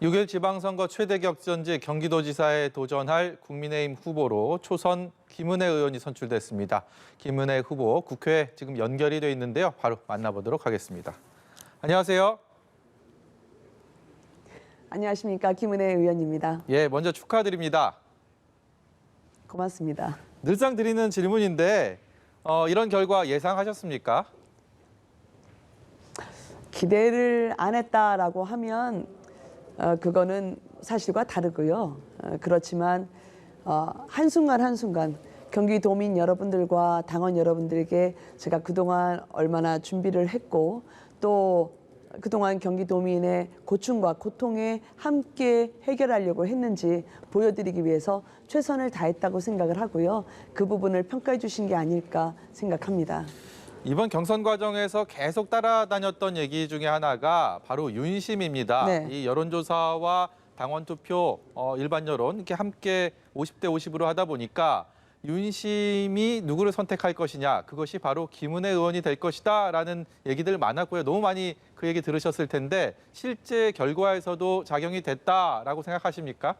6일 지방선거 최대 격전지 경기도지사에 도전할 국민의힘 후보로 초선 김은혜 의원이 선출됐습니다. 김은혜 후보 국회에 지금 연결이 돼 있는데요. 바로 만나보도록 하겠습니다. 안녕하세요. 안녕하십니까. 김은혜 의원입니다. 예, 먼저 축하드립니다. 고맙습니다. 늘상 드리는 질문인데 이런 결과 예상하셨습니까? 기대를 안 했다라고 하면 그거는 사실과 다르고요. 그렇지만 한순간 한순간 경기도민 여러분들과 당원 여러분들에게 제가 그동안 얼마나 준비를 했고 또 그동안 경기도민의 고충과 고통에 함께 해결하려고 했는지 보여드리기 위해서 최선을 다했다고 생각을 하고요. 그 부분을 평가해 주신 게 아닐까 생각합니다. 이번 경선 과정에서 계속 따라다녔던 얘기 중에 하나가 바로 윤심입니다. 네. 이 여론조사와 당원 투표, 일반 여론 이렇게 함께 50대 50으로 하다 보니까 윤심이 누구를 선택할 것이냐, 그것이 바로 김은혜 의원이 될 것이다라는 얘기들 많았고요. 너무 많이 그 얘기 들으셨을 텐데 실제 결과에서도 작용이 됐다라고 생각하십니까?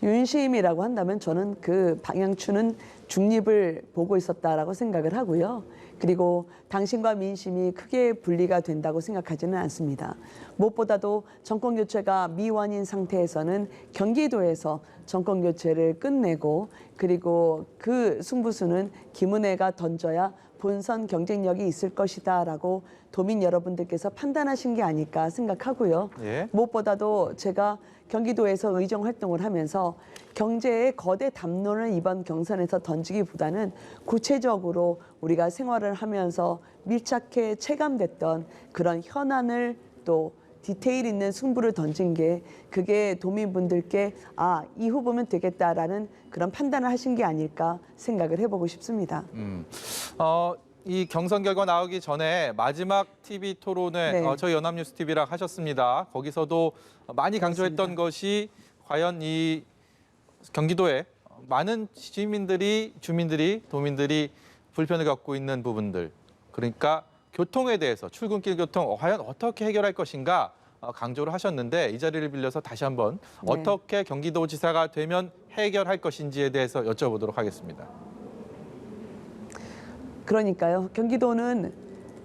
윤심이라고 한다면 저는 그 방향추는 중립을 보고 있었다라고 생각을 하고요. 그리고 당신과 민심이 크게 분리가 된다고 생각하지는 않습니다. 무엇보다도 정권교체가 미완인 상태에서는 경기도에서 정권교체를 끝내고 그리고 그 승부수는 김은혜가 던져야 본선 경쟁력이 있을 것이다라고 도민 여러분들께서 판단하신 게 아닐까 생각하고요. 예. 무엇보다도 제가 경기도에서 의정 활동을 하면서 경제의 거대 담론을 이번 경선에서 던지기보다는 구체적으로 우리가 생활을 하면서 밀착해 체감됐던 그런 현안을 또 디테일 있는 승부를 던진 게 그게 도민분들께 이 후보면 되겠다라는 그런 판단을 하신 게 아닐까 생각을 해보고 싶습니다. 이 경선 결과 나오기 전에 마지막 TV 토론회 네. 저희 연합뉴스 TV랑 하셨습니다. 거기서도 많이 강조했던 것이 과연 이 경기도에 많은 주민들이, 도민들이 불편을 겪고 있는 부분들, 그러니까 교통에 대해서 출근길 교통 과연 어떻게 해결할 것인가 강조를 하셨는데 이 자리를 빌려서 다시 한번 네. 어떻게 경기도지사가 되면 해결할 것인지에 대해서 여쭤보도록 하겠습니다. 그러니까요. 경기도는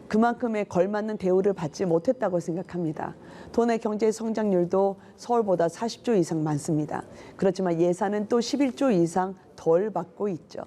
그만큼의 걸맞는 대우를 받지 못했다고 생각합니다. 도내 경제 성장률도 서울보다 40조 이상 많습니다. 그렇지만 예산은 또 11조 이상 덜 받고 있죠.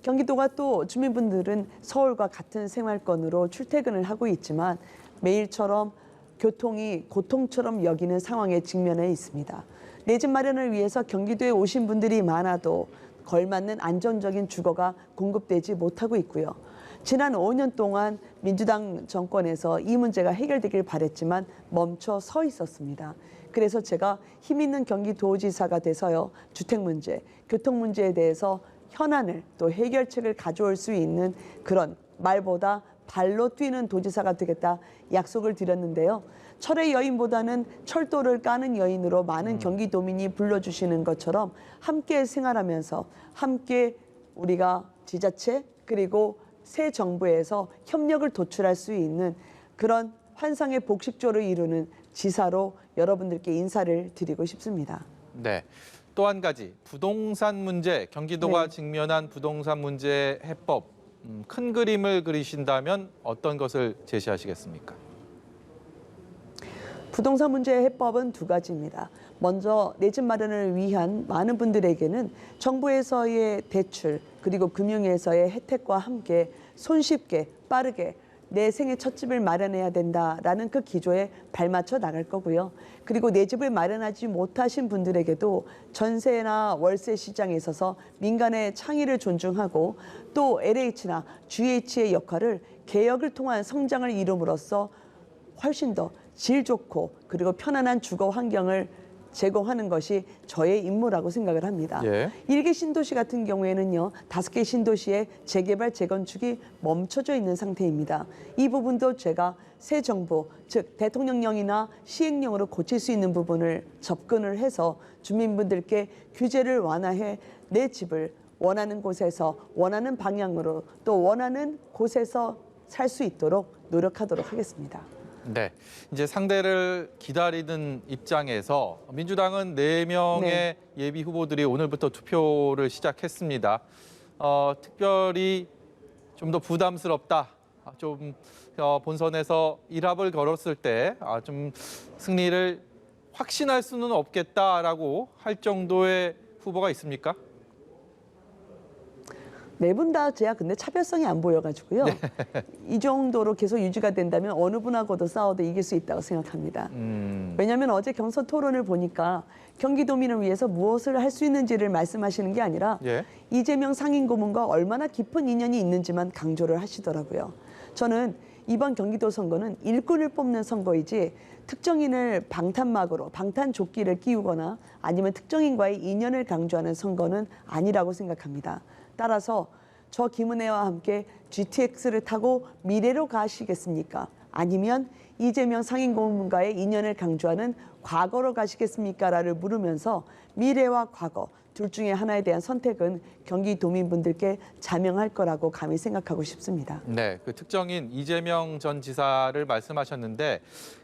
경기도가 또 주민분들은 서울과 같은 생활권으로 출퇴근을 하고 있지만 매일처럼 교통이 고통처럼 여기는 상황에 직면해 있습니다. 내 집 마련을 위해서 경기도에 오신 분들이 많아도 걸맞는 안정적인 주거가 공급되지 못하고 있고요. 지난 5년 동안 민주당 정권에서 이 문제가 해결되길 바랬지만 멈춰 서 있었습니다. 그래서 제가 힘 있는 경기도지사가 돼서요. 주택 문제, 교통 문제에 대해서 현안을 또 해결책을 가져올 수 있는 그런 말보다 발로 뛰는 도지사가 되겠다 약속을 드렸는데요. 철의 여인보다는 철도를 까는 여인으로 많은 경기도민이 불러주시는 것처럼 함께 생활하면서 함께 우리가 지자체 그리고 새 정부에서 협력을 도출할 수 있는 그런 환상의 복식조를 이루는 지사로 여러분들께 인사를 드리고 싶습니다. 네. 또 한 가지 부동산 문제, 경기도가 네. 직면한 부동산 문제 해법, 큰 그림을 그리신다면 어떤 것을 제시하시겠습니까? 부동산 문제의 해법은 두 가지입니다. 먼저 내 집 마련을 위한 많은 분들에게는 정부에서의 대출 그리고 금융에서의 혜택과 함께 손쉽게 빠르게 내 생애 첫 집을 마련해야 된다라는 그 기조에 발맞춰 나갈 거고요. 그리고 내 집을 마련하지 못하신 분들에게도 전세나 월세 시장에 있어서 민간의 창의를 존중하고 또 LH나 GH의 역할을 개혁을 통한 성장을 이룸으로써 훨씬 더 질 좋고 그리고 편안한 주거 환경을 제공하는 것이 저의 임무라고 생각을 합니다. 예. 1개 신도시 같은 경우에는요. 5개 신도시의 재개발, 재건축이 멈춰져 있는 상태입니다. 이 부분도 제가 새 정부, 즉 대통령령이나 시행령으로 고칠 수 있는 부분을 접근을 해서 주민분들께 규제를 완화해 내 집을 원하는 곳에서 원하는 방향으로 또 원하는 곳에서 살 수 있도록 노력하도록 하겠습니다. 네, 이제 상대를 기다리는 입장에서 민주당은 4명의 네. 예비 후보들이 오늘부터 투표를 시작했습니다. 특별히 좀 더 부담스럽다. 좀 본선에서 일합을 걸었을 때 좀 승리를 확신할 수는 없겠다라고 할 정도의 후보가 있습니까? 네 분 다 제가 근데 차별성이 안 보여가지고요. 이 정도로 계속 유지가 된다면 어느 분하고도 싸워도 이길 수 있다고 생각합니다. 왜냐하면 어제 경선 토론을 보니까 경기도민을 위해서 무엇을 할 수 있는지를 말씀하시는 게 아니라 예. 이재명 상임고문과 얼마나 깊은 인연이 있는지만 강조를 하시더라고요. 저는 이번 경기도 선거는 일꾼을 뽑는 선거이지 특정인을 방탄막으로 방탄조끼를 끼우거나 아니면 특정인과의 인연을 강조하는 선거는 아니라고 생각합니다. 따라서 저 김은혜와 함께 GTX를 타고 미래로 가시겠습니까? 아니면 이재명 상임고문과의 인연을 강조하는 과거로 가시겠습니까? 라를 물으면서 미래와 과거 둘 중에 하나에 대한 선택은 경기도민분들께 자명할 거라고 감히 생각하고 싶습니다. 네, 그 특정인 이재명 전 지사를 말씀하셨는데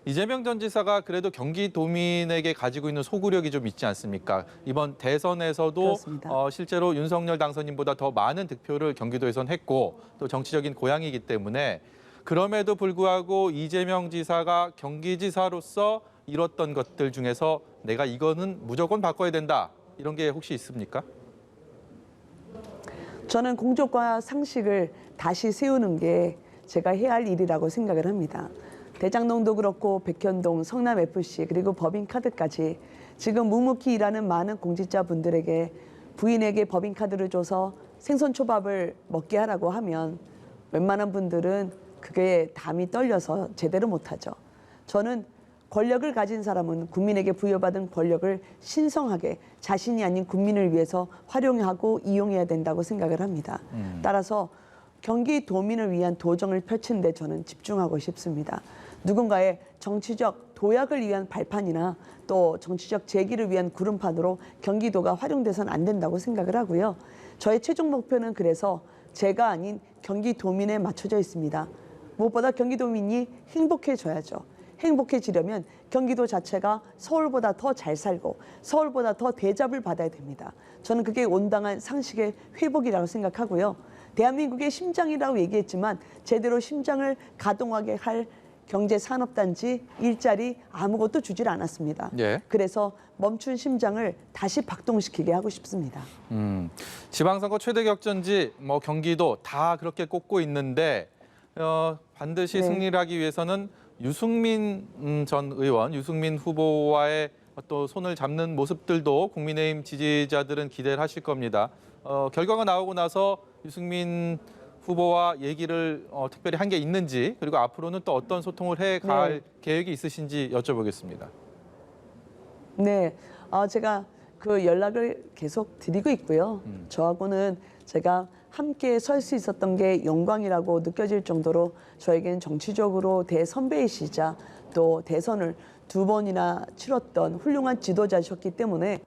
이재명 전 지사가 그래도 경기도민에게 가지고 있는 소구력이 좀 있지 않습니까? 이번 대선에서도 그렇습니다. 실제로 윤석열 당선인보다 더 많은 득표를 경기도에선 했고 또 정치적인 고향이기 때문에 그럼에도 불구하고 이재명 지사가 경기지사로서 이뤘던 것들 중에서 내가 이거는 무조건 바꿔야 된다. 이런 게 혹시 있습니까? 저는 공적과 상식을 다시 세우는 게 제가 해야 할 일이라고 생각을 합니다. 대장동도 그렇고 백현동, 성남FC 그리고 법인카드까지 지금 묵묵히 일하는 많은 공직자분들에게 부인에게 법인카드를 줘서 생선초밥을 먹게 하라고 하면 웬만한 분들은 그게 담이 떨려서 제대로 못하죠. 저는 권력을 가진 사람은 국민에게 부여받은 권력을 신성하게 자신이 아닌 국민을 위해서 활용하고 이용해야 된다고 생각을 합니다. 따라서 경기도민을 위한 도정을 펼친 데 저는 집중하고 싶습니다. 누군가의 정치적 도약을 위한 발판이나 또 정치적 재기를 위한 구름판으로 경기도가 활용돼서는 안 된다고 생각을 하고요. 저의 최종 목표는 그래서 제가 아닌 경기도민에 맞춰져 있습니다. 무엇보다 경기도민이 행복해져야죠. 행복해지려면 경기도 자체가 서울보다 더 잘 살고 서울보다 더 대접을 받아야 됩니다. 저는 그게 온당한 상식의 회복이라고 생각하고요. 대한민국의 심장이라고 얘기했지만 제대로 심장을 가동하게 할 경제산업단지 일자리 아무것도 주질 않았습니다. 예. 그래서 멈춘 심장을 다시 박동시키게 하고 싶습니다. 지방선거 최대 격전지 경기도 다 그렇게 꼽고 있는데 반드시 네. 승리를 하기 위해서는 유승민 전 의원, 유승민 후보와의 또 손을 잡는 모습들도 국민의힘 지지자들은 기대를 하실 겁니다. 결과가 나오고 나서 유승민 후보와 얘기를 특별히 한 게 있는지 그리고 앞으로는 또 어떤 소통을 해갈 계획이 있으신지 여쭤보겠습니다. 네, 제가 그 연락을 계속 드리고 있고요. 저하고는 제가 함께 설 수 있었던 게 영광이라고 느껴질 정도로 저에겐 정치적으로 대선배이시자 또 대선을 2번이나 치렀던 훌륭한 지도자셨기 때문에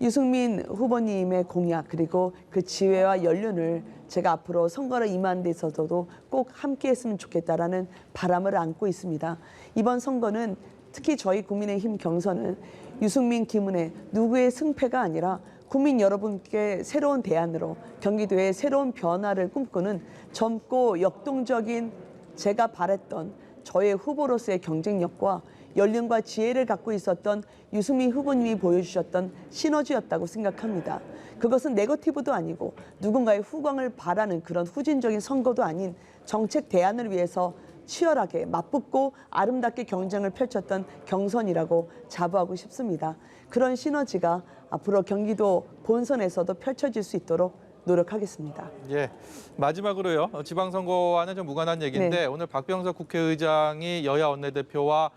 유승민 후보님의 공약 그리고 그 지혜와 연륜을 제가 앞으로 선거를 임하는 데 있어서도 꼭 함께 했으면 좋겠다라는 바람을 안고 있습니다. 이번 선거는 특히 저희 국민의힘 경선은 유승민, 김은혜 누구의 승패가 아니라 국민 여러분께 새로운 대안으로 경기도의 새로운 변화를 꿈꾸는 젊고 역동적인 제가 바랬던 저의 후보로서의 경쟁력과 연륜과 지혜를 갖고 있었던 유승민 후보님이 보여주셨던 시너지였다고 생각합니다. 그것은 네거티브도 아니고 누군가의 후광을 바라는 그런 후진적인 선거도 아닌 정책 대안을 위해서 치열하게 맞붙고 아름답게 경쟁을 펼쳤던 경선이라고 자부하고 싶습니다. 그런 시너지가 앞으로 경기도 본선에서도 펼쳐질 수 있도록 노력하겠습니다. 예, 마지막으로요. 지방선거와는 좀 무관한 얘기인데 네. 오늘 박병석 국회의장이 여야 원내대표와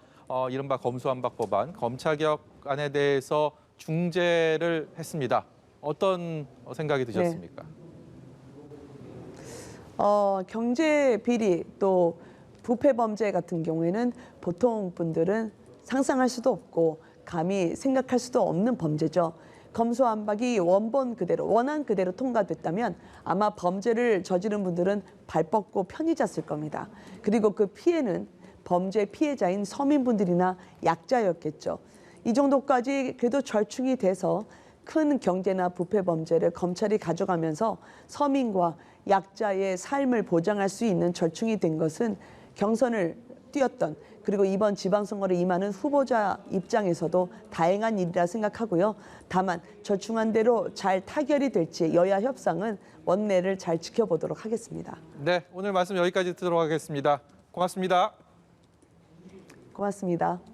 이른바 검수완박 법안, 검찰개혁안에 대해서 중재를 했습니다. 어떤 생각이 드셨습니까? 경제 비리 또 부패 범죄 같은 경우에는 보통 분들은 상상할 수도 없고 감히 생각할 수도 없는 범죄죠. 검수완박이 원본 그대로 원안 그대로 통과됐다면 아마 범죄를 저지른 분들은 발 뻗고 편히 잤을 겁니다. 그리고 그 피해는 범죄 피해자인 서민분들이나 약자였겠죠. 이 정도까지 그래도 절충이 돼서 큰 경제나 부패 범죄를 검찰이 가져가면서 서민과 약자의 삶을 보장할 수 있는 절충이 된 것은 경선을 뛰었던, 그리고 이번 지방선거를 임하는 후보자 입장에서도 다행한 일이라 생각하고요. 다만 절충한 대로 잘 타결이 될지 여야 협상은 원내를 잘 지켜보도록 하겠습니다. 네, 오늘 말씀 여기까지 듣도록 하겠습니다. 고맙습니다. 고맙습니다.